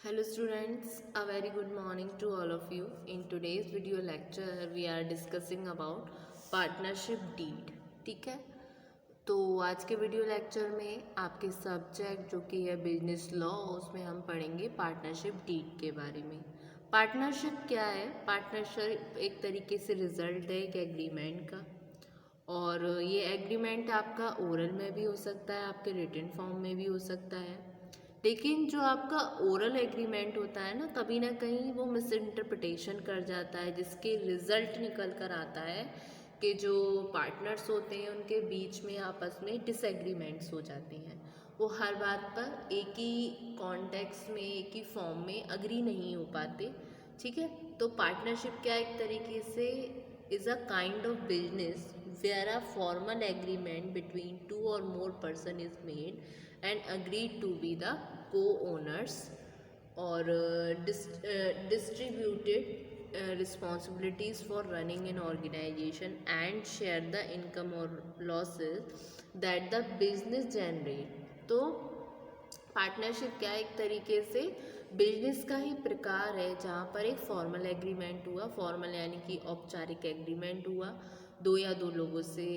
Hello students, a very good morning to all of you. In today's video lecture we are discussing about partnership deed. ठीक है, तो आज के video lecture में आपके subject जो कि है बिजनेस लॉ, उसमें हम पढ़ेंगे पार्टनरशिप डीड के बारे में। पार्टनरशिप क्या है? पार्टनरशिप एक तरीके से रिजल्ट है एक एग्रीमेंट का, और ये एग्रीमेंट आपका ओरल में भी हो सकता है, आपके रिटन फॉर्म में भी हो सकता है। लेकिन जो आपका ओरल एग्रीमेंट होता है ना, कभी ना कहीं वो मिस इंटरप्रिटेशन कर जाता है, जिसके रिजल्ट निकल कर आता है कि जो पार्टनर्स होते हैं उनके बीच में आपस में डिसएग्रीमेंट्स हो जाते हैं। वो हर बात पर एक ही कॉन्टेक्स्ट में, एक ही फॉर्म में अग्री नहीं हो पाते। ठीक है, तो पार्टनरशिप क्या एक तरीके से is a kind of business where a formal agreement between two और more person is made and agreed to be the co-owners or distributed responsibilities for running an organization and share the income or losses that the business generate। तो partnership क्या एक तरीके से business का ही प्रकार है जहाँ पर एक फॉर्मल एग्रीमेंट हुआ, फॉर्मल यानी कि औपचारिक एग्रीमेंट हुआ दो या दो लोगों से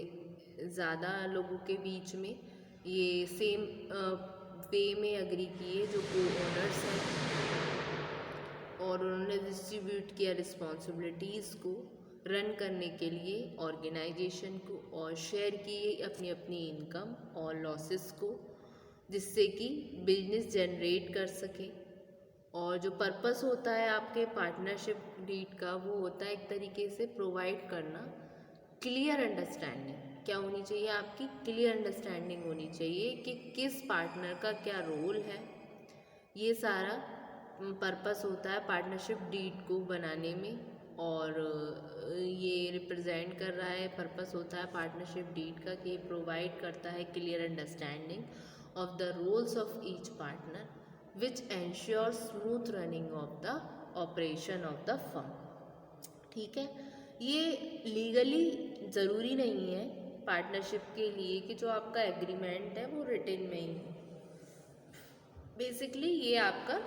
ज़्यादा लोगों के बीच में, ये सेम वे में अग्री किए जो को ओनर्स हैं, और उन्होंने डिस्ट्रीब्यूट किया रिस्पॉन्सिबिलिटीज़ को रन करने के लिए ऑर्गेनाइजेशन को, और शेयर किए अपनी अपनी इनकम और लॉसेस को, जिससे कि बिजनेस जनरेट कर सके। और जो पर्पस होता है आपके पार्टनरशिप डीड का, वो होता है एक तरीके से प्रोवाइड करना क्लियर अंडरस्टैंडिंग। क्या होनी चाहिए? आपकी क्लियर अंडरस्टैंडिंग होनी चाहिए कि किस पार्टनर का क्या रोल है। ये सारा पर्पस होता है पार्टनरशिप डीड को बनाने में, और ये रिप्रेजेंट कर रहा है, पर्पस होता है पार्टनरशिप डीड का कि प्रोवाइड करता है clear understanding of the roles of each partner which ensure smooth running of the operation of the firm. ठीक है, ये लीगली ज़रूरी नहीं है पार्टनरशिप के लिए कि जो आपका एग्रीमेंट है वो रिटन में ही हो। बेसिकली ये आपका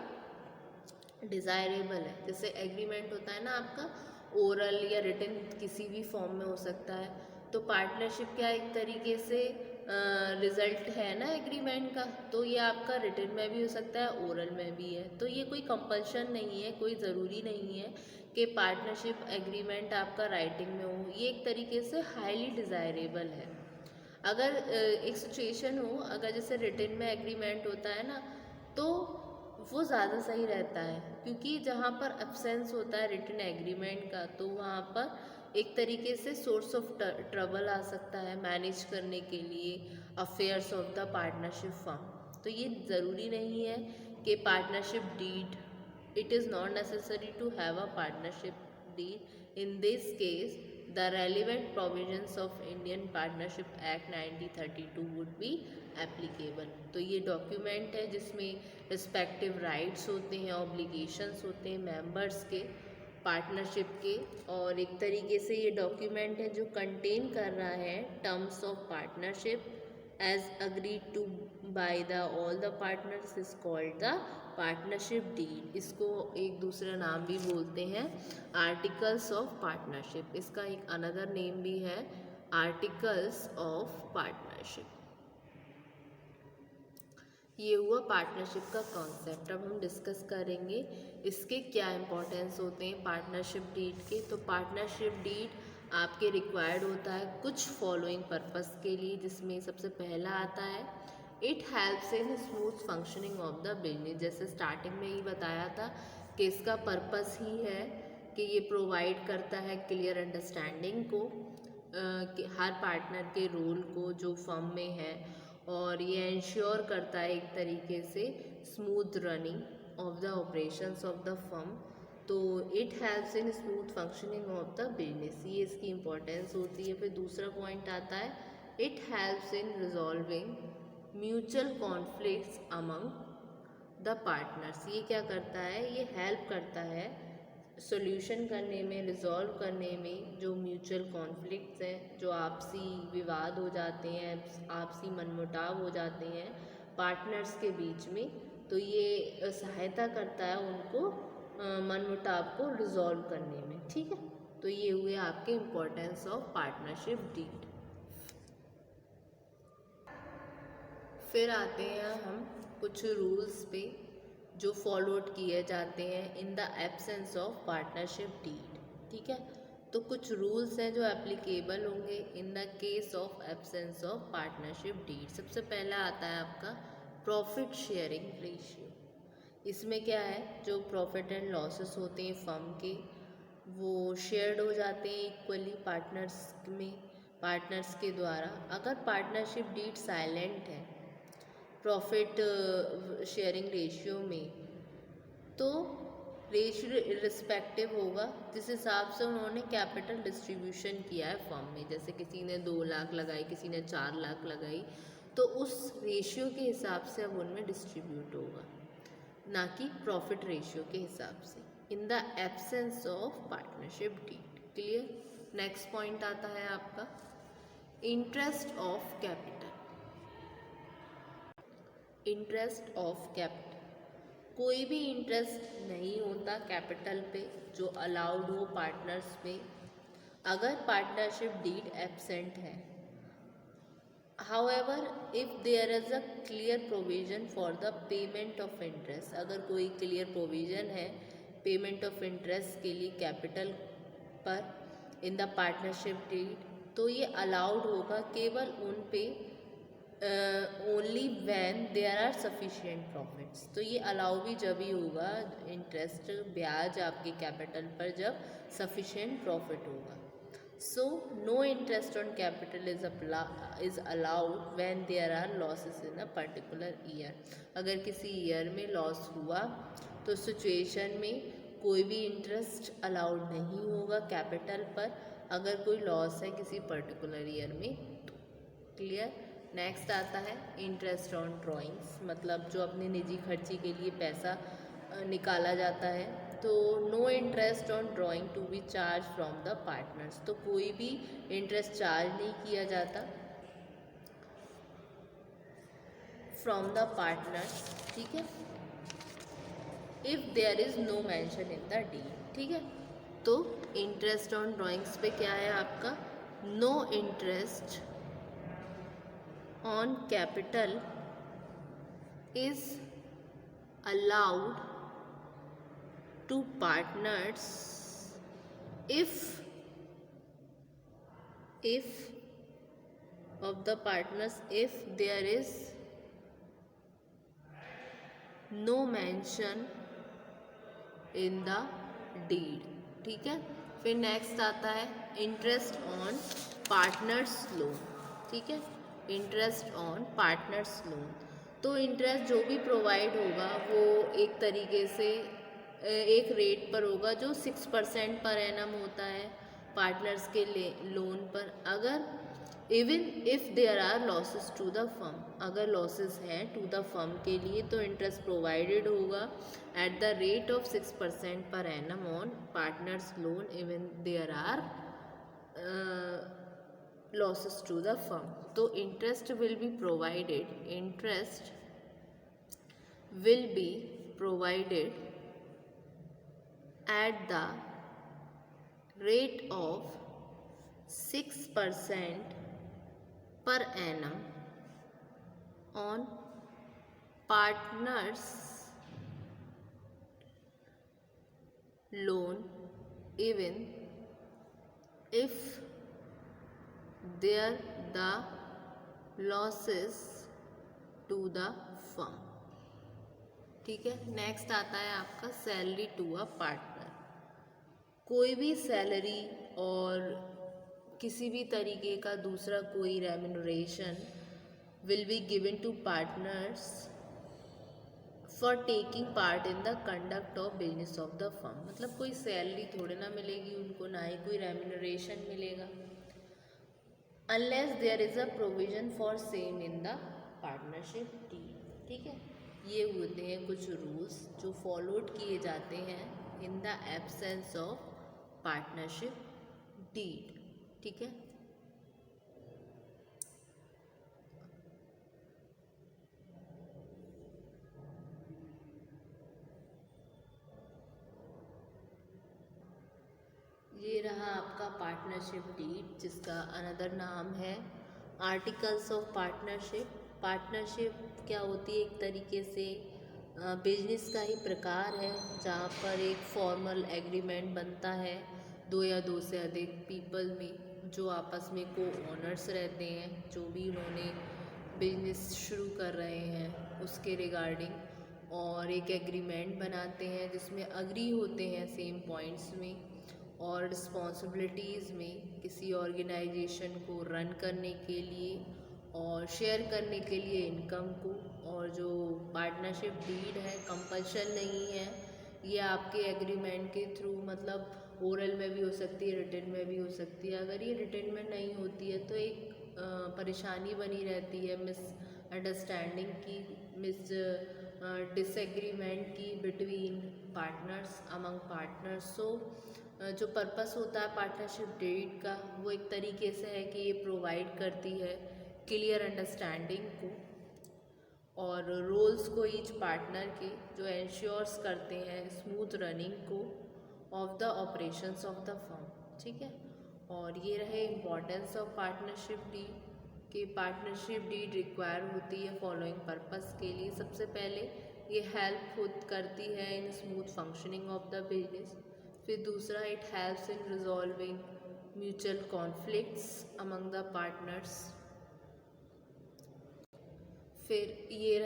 डिज़ायरेबल है। जैसे एग्रीमेंट होता है ना आपका, ओरल या रिटन किसी भी फॉर्म में हो सकता है, तो पार्टनरशिप क्या एक तरीके से रिजल्ट है ना एग्रीमेंट का, तो ये आपका रिटन में भी हो सकता है, ओरल में भी है। तो ये कोई कंपल्शन नहीं है, कोई ज़रूरी नहीं है कि पार्टनरशिप एग्रीमेंट आपका राइटिंग में हो। ये एक तरीके से हाईली डिज़ायरेबल है। अगर एक सिचुएशन हो, अगर जैसे रिटन में एग्रीमेंट होता है ना, तो वो ज़्यादा सही रहता है, क्योंकि जहाँ पर एब्सेंस होता है रिटन एग्रीमेंट का, तो वहाँ पर एक तरीके से सोर्स ऑफ ट्रबल आ सकता है मैनेज करने के लिए affairs of the partnership firm. तो ये ज़रूरी नहीं है कि partnership deed, it is not necessary to have a partnership deed. In this case, the relevant provisions of Indian Partnership Act 1932 would be applicable। तो ये डॉक्यूमेंट है जिसमें रिस्पेक्टिव राइट्स होते हैं, ऑब्लिगेशंस होते हैं मेंबर्स के पार्टनरशिप के, और एक तरीके से ये डॉक्यूमेंट है जो कंटेन कर रहा है terms of partnership as agreed to by the all the partners is called the partnership deed। इसको एक दूसरा नाम भी बोलते हैं आर्टिकल्स ऑफ पार्टनरशिप। इसका एक अनदर नेम भी है आर्टिकल्स ऑफ पार्टनरशिप। ये हुआ पार्टनरशिप का कॉन्सेप्ट। अब हम डिस्कस करेंगे इसके क्या इंपॉर्टेंस होते हैं पार्टनरशिप डीड के। तो पार्टनरशिप डीड आपके रिक्वायर्ड होता है कुछ फॉलोइंग पर्पस के लिए, जिसमें सबसे पहला आता है it helps in smooth functioning of the business. जैसे स्टार्टिंग में ही बताया था कि इसका पर्पस ही है कि ये प्रोवाइड करता है क्लियर अंडरस्टैंडिंग को, कि हर पार्टनर के रोल को जो फर्म में है, और ये इंश्योर करता है एक तरीके से smooth running of the operations of the firm. तो it helps in smooth functioning of the business, ये इसकी इम्पोर्टेंस होती है। फिर दूसरा पॉइंट आता है it helps in resolving mutual conflicts among the partners. ये क्या करता है? ये हेल्प करता है सॉल्यूशन करने में, रिजॉल्व करने में जो म्यूचुअल कॉन्फ्लिक्ट्स हैं, जो आपसी विवाद हो जाते हैं, आपसी मनमुटाव हो जाते हैं पार्टनर्स के बीच में, तो ये सहायता करता है उनको मनमुटाव को रिजॉल्व करने में, ठीक है। तो ये हुए आपके इम्पोर्टेंस ऑफ पार्टनरशिप डीड। फिर आते हैं हम कुछ रूल्स पे जो फॉलोड किए जाते हैं in the absence of partnership deed, ठीक है। तो कुछ रूल्स हैं जो एप्लीकेबल होंगे in the case of absence of partnership deed. सबसे पहला आता है आपका प्रॉफिट शेयरिंग रेशियो। इसमें क्या है, जो प्रॉफिट एंड लॉसेस होते हैं फर्म के, वो शेयर्ड हो जाते हैं इक्वली पार्टनर्स में, पार्टनर्स के द्वारा। अगर पार्टनरशिप डीड साइलेंट है प्रॉफिट शेयरिंग रेशियो में, तो रेशियो रिस्पेक्टिव होगा जिस हिसाब से उन्होंने कैपिटल डिस्ट्रीब्यूशन किया है फर्म में। जैसे किसी ने 2 लाख लगाई, किसी ने 4 लाख लगाई, तो उस रेशियो के हिसाब से अब उनमें डिस्ट्रीब्यूट होगा, ना कि प्रॉफिट रेशियो के हिसाब से, in the absence of partnership deed. Clear. Next point आता है आपका interest of capital. Interest of capital, कोई भी इंटरेस्ट नहीं होता कैपिटल पे जो अलाउड हो पार्टनर्स में, अगर पार्टनरशिप डीड एब्सेंट है। However, if there is a clear provision for the payment of interest, अगर कोई क्लियर प्रोविजन है पेमेंट ऑफ इंटरेस्ट के लिए कैपिटल पर इन द पार्टनरशिप डीड, तो ये अलाउड होगा केवल उन पे only when there are sufficient profits. तो ये अलाउ भी जब ही होगा इंटरेस्ट ब्याज आपके कैपिटल पर जब सफिशिएंट प्रॉफिट होगा। So no interest on capital is allowed when there are losses in a particular year। अगर किसी ईयर में लॉस हुआ तो सिचुएशन में कोई भी इंटरेस्ट अलाउड नहीं होगा कैपिटल पर अगर कोई लॉस है किसी पर्टिकुलर ईयर में तो। क्लियर। नेक्स्ट आता है इंटरेस्ट ऑन ड्राइंग्स, मतलब जो अपने निजी खर्ची के लिए पैसा निकाला जाता है। तो no interest on drawing to be charge from the partners, तो कोई भी इंटरेस्ट चार्ज नहीं किया जाता फ्रॉम द पार्टनर्स, ठीक है, if there is no mention in the deed, ठीक है। तो इंटरेस्ट ऑन ड्राइंग्स पे क्या है आपका, no interest on capital is allowed to partners if of the partners if there is no mention in the deed, ठीक है। फिर नेक्स्ट आता है इंटरेस्ट ऑन पार्टनर्स लोन, ठीक है, इंटरेस्ट ऑन पार्टनर्स लोन। तो इंटरेस्ट जो भी प्रोवाइड होगा वो एक तरीके से एक रेट पर होगा जो 6% पर एनम होता है पार्टनर्स के लोन पर। अगर even if there are losses to the firm, अगर लॉसेस हैं टू द फर्म के लिए तो इंटरेस्ट प्रोवाइडेड होगा at the rate of 6% per annum on partners loan even there are losses to the firm। तो interest will be provided at the rate of 6% per annum on partners loan even if there the losses to the firm, ठीक है। Next आता है आपका salary to a partner. कोई भी salary और किसी भी तरीके का दूसरा कोई remuneration will be given to partners for taking part in the conduct of business of the firm. मतलब कोई सैलरी थोड़े ना मिलेगी उनको, ना ही कोई रेम्यूनरेशन मिलेगा unless there is a provision for same in the partnership deed, ठीक है। ये होते हैं कुछ रूल्स जो फॉलोड किए जाते हैं in the absence of partnership deed, ठीक है। ये रहा आपका पार्टनरशिप डीड, जिसका अनदर नाम है आर्टिकल्स ऑफ पार्टनरशिप। पार्टनरशिप क्या होती है, एक तरीके से बिजनेस का ही प्रकार है जहाँ पर एक फॉर्मल एग्रीमेंट बनता है दो या दो से अधिक पीपल में, जो आपस में को ओनर्स रहते हैं, जो भी उन्होंने बिजनेस शुरू कर रहे हैं उसके रिगार्डिंग, और एक एग्रीमेंट बनाते हैं जिसमें अग्री होते हैं सेम पॉइंट्स में और रिस्पॉन्सिबिलिटीज़ में किसी ऑर्गेनाइजेशन को रन करने के लिए और शेयर करने के लिए इनकम को। और जो पार्टनरशिप डीड है कंपल्शन नहीं है, ये आपके एग्रीमेंट के थ्रू, मतलब ओरल में भी हो सकती है, रिटन में भी हो सकती है। अगर ये रिटन में नहीं होती है तो एक परेशानी बनी रहती है मिसअंडरस्टैंडिंग की, डिसएग्रीमेंट की बिटवीन पार्टनर्स, अमंग पार्टनर्स। सो जो पर्पस होता है पार्टनरशिप डीड का, वो एक तरीके से है कि ये प्रोवाइड करती है क्लियर अंडरस्टैंडिंग को और रोल्स को ईच पार्टनर के, जो इंश्योर्स करते हैं स्मूथ रनिंग को of the operations of the firm. ठीक है, और ये रहे इम्पोर्टेंस ऑफ पार्टनरशिप डीड कि पार्टनरशिप डीड रिक्वायर होती है फॉलोइंग पर्पस के लिए। सबसे पहले ये हेल्प करती है in smooth functioning of the business. फिर दूसरा, it helps in resolving mutual conflicts among the partners. फिर ये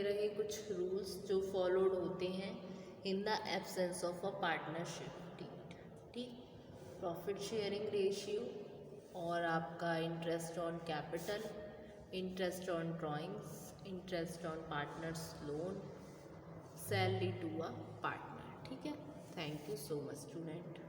रहे कुछ रूल्स जो फॉलोड होते हैं in the absence of a partnership deed. ठीक, प्रॉफिट शेयरिंग रेशियो और आपका interest on capital, interest on drawings, interest on partners loan, salary to a partner. ठीक है, thank you so much student.